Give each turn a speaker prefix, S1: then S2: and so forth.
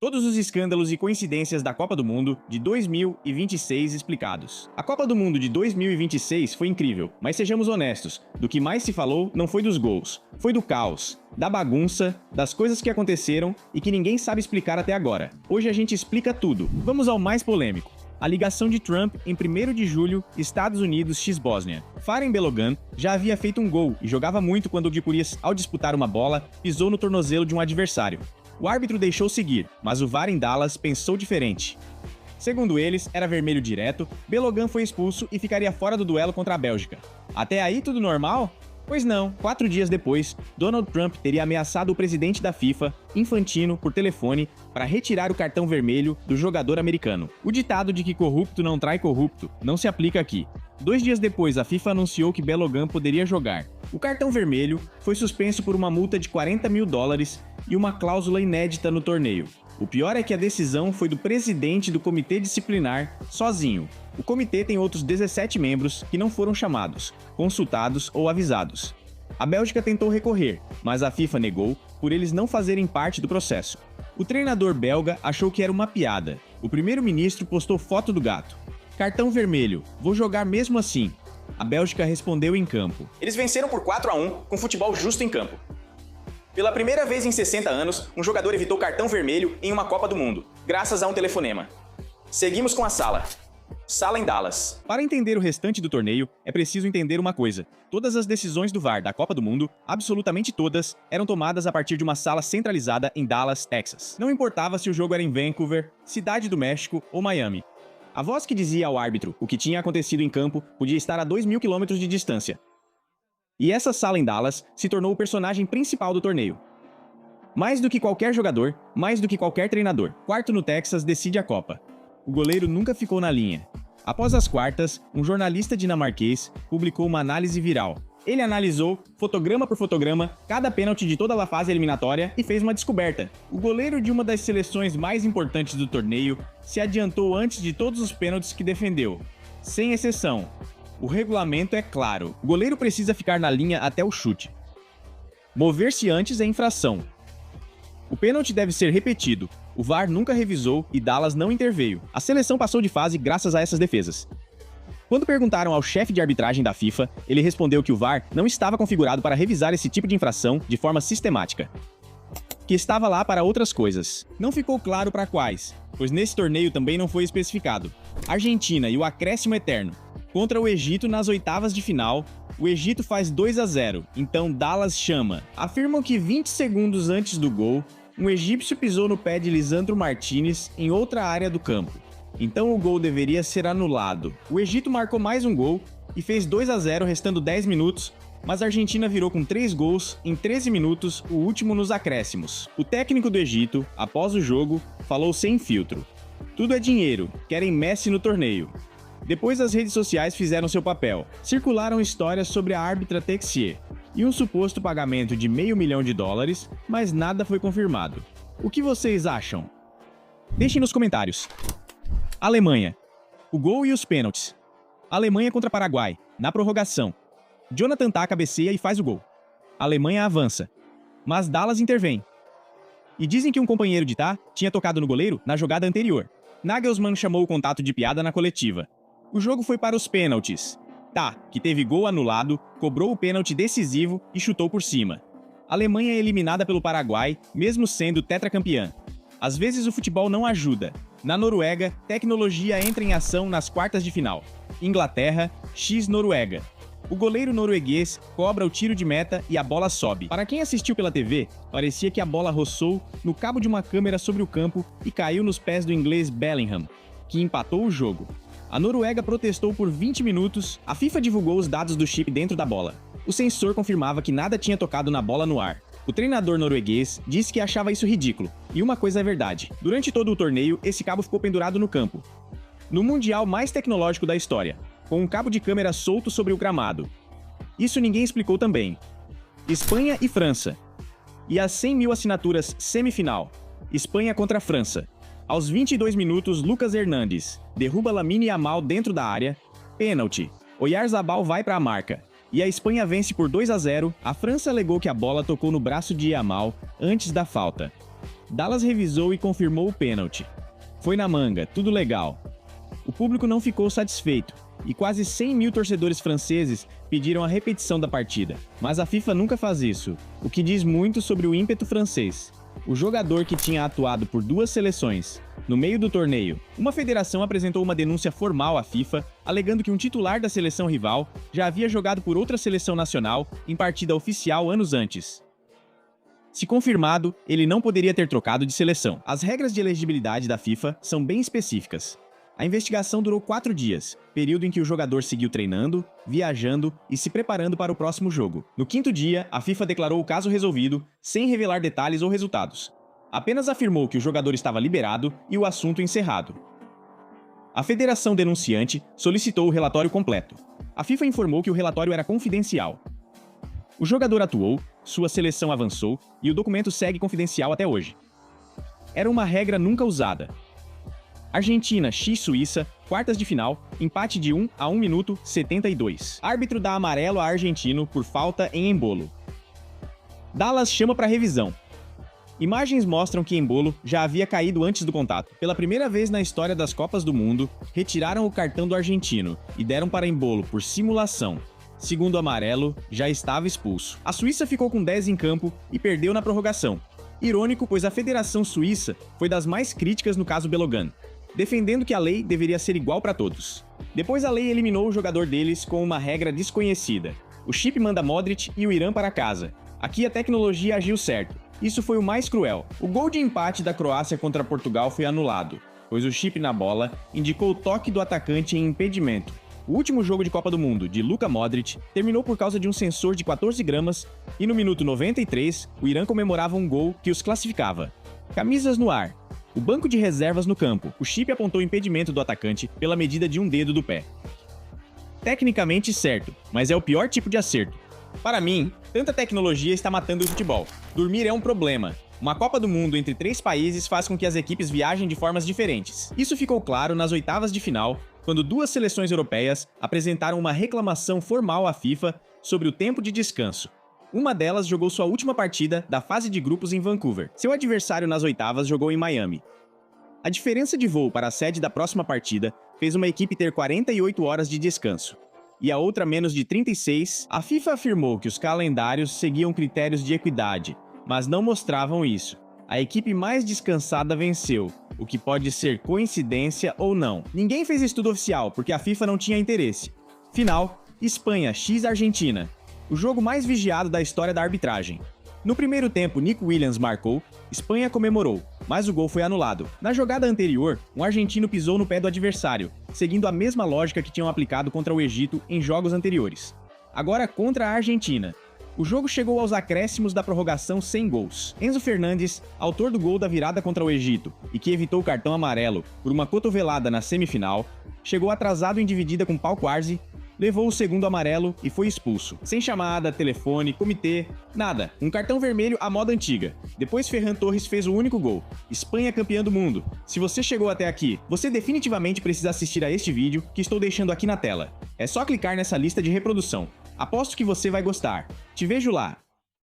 S1: Todos os escândalos e coincidências da Copa do Mundo de 2026 explicados. A Copa do Mundo de 2026 foi incrível, mas sejamos honestos, do que mais se falou não foi dos gols, foi do caos, da bagunça, das coisas que aconteceram e que ninguém sabe explicar até agora. Hoje a gente explica tudo. Vamos ao mais polêmico. A ligação de Trump em 1º de julho, Estados Unidos x Bósnia. Faren Belogan já havia feito um gol e jogava muito quando o Gipurias, ao disputar uma bola, pisou no tornozelo de um adversário. O árbitro deixou seguir, mas o VAR em Dallas pensou diferente. Segundo eles, era vermelho direto, Belogan foi expulso e ficaria fora do duelo contra a Bélgica. Até aí tudo normal? Pois não, 4 dias depois, Donald Trump teria ameaçado o presidente da FIFA, Infantino, por telefone para retirar o cartão vermelho do jogador americano. O ditado de que corrupto não trai corrupto não se aplica aqui. 2 dias depois, a FIFA anunciou que Belogan poderia jogar. O cartão vermelho foi suspenso por uma multa de $40 mil e uma cláusula inédita no torneio. O pior é que a decisão foi do presidente do comitê disciplinar, sozinho. O comitê tem outros 17 membros que não foram chamados, consultados ou avisados. A Bélgica tentou recorrer, mas a FIFA negou por eles não fazerem parte do processo. O treinador belga achou que era uma piada. O primeiro-ministro postou foto do gato. Cartão vermelho, vou jogar mesmo assim. A Bélgica respondeu em campo. Eles venceram por 4-1 com futebol justo em campo. Pela primeira vez em 60 anos, um jogador evitou cartão vermelho em uma Copa do Mundo, graças a um telefonema. Seguimos com a sala. Sala em Dallas. Para entender o restante do torneio, é preciso entender uma coisa. Todas as decisões do VAR da Copa do Mundo, absolutamente todas, eram tomadas a partir de uma sala centralizada em Dallas, Texas. Não importava se o jogo era em Vancouver, Cidade do México ou Miami. A voz que dizia ao árbitro o que tinha acontecido em campo podia estar a 2.000 quilômetros de distância. E essa sala em Dallas se tornou o personagem principal do torneio. Mais do que qualquer jogador, mais do que qualquer treinador, quarto no Texas decide a Copa. O goleiro nunca ficou na linha. Após as quartas, um jornalista dinamarquês publicou uma análise viral. Ele analisou, fotograma por fotograma, cada pênalti de toda a fase eliminatória e fez uma descoberta. O goleiro de uma das seleções mais importantes do torneio se adiantou antes de todos os pênaltis que defendeu. Sem exceção. O regulamento é claro. O goleiro precisa ficar na linha até o chute. Mover-se antes é infração. O pênalti deve ser repetido. O VAR nunca revisou e Dallas não interveio. A seleção passou de fase graças a essas defesas. Quando perguntaram ao chefe de arbitragem da FIFA, ele respondeu que o VAR não estava configurado para revisar esse tipo de infração de forma sistemática. Que estava lá para outras coisas. Não ficou claro para quais, pois nesse torneio também não foi especificado. Argentina e o acréscimo eterno. Contra o Egito nas oitavas de final, o Egito faz 2-0, então Dallas chama. Afirmam que 20 segundos antes do gol, um egípcio pisou no pé de Lisandro Martinez em outra área do campo. Então o gol deveria ser anulado. O Egito marcou mais um gol e fez 2-0 restando 10 minutos, mas a Argentina virou com 3 gols em 13 minutos, o último nos acréscimos. O técnico do Egito, após o jogo, falou sem filtro. Tudo é dinheiro, querem Messi no torneio. Depois as redes sociais fizeram seu papel. Circularam histórias sobre a árbitra Texier e um suposto pagamento de $500 mil, mas nada foi confirmado. O que vocês acham? Deixem nos comentários. Alemanha. O gol e os pênaltis. Alemanha contra Paraguai, na prorrogação. Jonathan Tah cabeceia e faz o gol. Alemanha avança. Mas Dallas intervém. E dizem que um companheiro de Tah tinha tocado no goleiro na jogada anterior. Nagelsmann chamou o contato de piada na coletiva. O jogo foi para os pênaltis. Tah, que teve gol anulado, cobrou o pênalti decisivo e chutou por cima. A Alemanha é eliminada pelo Paraguai, mesmo sendo tetracampeã. Às vezes o futebol não ajuda. Na Noruega, tecnologia entra em ação nas quartas de final. Inglaterra, x Noruega. O goleiro norueguês cobra o tiro de meta e a bola sobe. Para quem assistiu pela TV, parecia que a bola roçou no cabo de uma câmera sobre o campo e caiu nos pés do inglês Bellingham, que empatou o jogo. A Noruega protestou por 20 minutos, a FIFA divulgou os dados do chip dentro da bola. O sensor confirmava que nada tinha tocado na bola no ar. O treinador norueguês disse que achava isso ridículo. E uma coisa é verdade. Durante todo o torneio, esse cabo ficou pendurado no campo. No Mundial mais tecnológico da história, com um cabo de câmera solto sobre o gramado. Isso ninguém explicou também. Espanha e França. E as 100 mil assinaturas semifinal. Espanha contra a França. Aos 22 minutos, Lucas Hernandes derruba Lamine Yamal dentro da área. Pênalti. Oyarzabal vai para a marca. E a Espanha vence por 2-0. A França alegou que a bola tocou no braço de Yamal antes da falta. Dallas revisou e confirmou o pênalti. Foi na manga, tudo legal. O público não ficou satisfeito, e quase 100 mil torcedores franceses pediram a repetição da partida. Mas a FIFA nunca faz isso, o que diz muito sobre o ímpeto francês. O jogador que tinha atuado por duas seleções, no meio do torneio, uma federação apresentou uma denúncia formal à FIFA, alegando que um titular da seleção rival já havia jogado por outra seleção nacional em partida oficial anos antes. Se confirmado, ele não poderia ter trocado de seleção. As regras de elegibilidade da FIFA são bem específicas. A investigação durou 4 dias, período em que o jogador seguiu treinando, viajando e se preparando para o próximo jogo. No 5º dia, a FIFA declarou o caso resolvido, sem revelar detalhes ou resultados. Apenas afirmou que o jogador estava liberado e o assunto encerrado. A federação denunciante solicitou o relatório completo. A FIFA informou que o relatório era confidencial. O jogador atuou, sua seleção avançou e o documento segue confidencial até hoje. Era uma regra nunca usada. Argentina x Suíça, quartas de final, empate de 1 a 1 minuto 72. Árbitro dá amarelo a argentino por falta em Embolo. Dallas chama para revisão. Imagens mostram que Embolo já havia caído antes do contato. Pela primeira vez na história das Copas do Mundo, retiraram o cartão do argentino e deram para Embolo por simulação. Segundo o amarelo, já estava expulso. A Suíça ficou com 10 em campo e perdeu na prorrogação. Irônico, pois a Federação Suíça foi das mais críticas no caso Belogan, defendendo que a lei deveria ser igual para todos. Depois a lei eliminou o jogador deles com uma regra desconhecida. O chip manda Modric e o Irã para casa. Aqui a tecnologia agiu certo. Isso foi o mais cruel. O gol de empate da Croácia contra Portugal foi anulado, pois o chip na bola indicou o toque do atacante em impedimento. O último jogo de Copa do Mundo de Luka Modric terminou por causa de um sensor de 14 gramas e no minuto 93, o Irã comemorava um gol que os classificava. Camisas no ar. O banco de reservas no campo. O chip apontou o impedimento do atacante pela medida de um dedo do pé. Tecnicamente certo, mas é o pior tipo de acerto. Para mim, tanta tecnologia está matando o futebol. Dormir é um problema. Uma Copa do Mundo entre 3 países faz com que as equipes viajem de formas diferentes. Isso ficou claro nas oitavas de final, quando 2 seleções europeias apresentaram uma reclamação formal à FIFA sobre o tempo de descanso. Uma delas jogou sua última partida da fase de grupos em Vancouver. Seu adversário nas oitavas jogou em Miami. A diferença de voo para a sede da próxima partida fez uma equipe ter 48 horas de descanso, e a outra menos de 36. A FIFA afirmou que os calendários seguiam critérios de equidade, mas não mostravam isso. A equipe mais descansada venceu, o que pode ser coincidência ou não. Ninguém fez estudo oficial, porque a FIFA não tinha interesse. Final: Espanha x Argentina. O jogo mais vigiado da história da arbitragem. No primeiro tempo, Nico Williams marcou, Espanha comemorou, mas o gol foi anulado. Na jogada anterior, um argentino pisou no pé do adversário, seguindo a mesma lógica que tinham aplicado contra o Egito em jogos anteriores. Agora contra a Argentina. O jogo chegou aos acréscimos da prorrogação sem gols. Enzo Fernandes, autor do gol da virada contra o Egito e que evitou o cartão amarelo por uma cotovelada na semifinal, chegou atrasado em dividida com Pau Quarzi, levou o segundo amarelo e foi expulso. Sem chamada, telefone, comitê, nada. Um cartão vermelho à moda antiga. Depois Ferran Torres fez o único gol. Espanha campeã do mundo. Se você chegou até aqui, você definitivamente precisa assistir a este vídeo que estou deixando aqui na tela. É só clicar nessa lista de reprodução. Aposto que você vai gostar. Te vejo lá.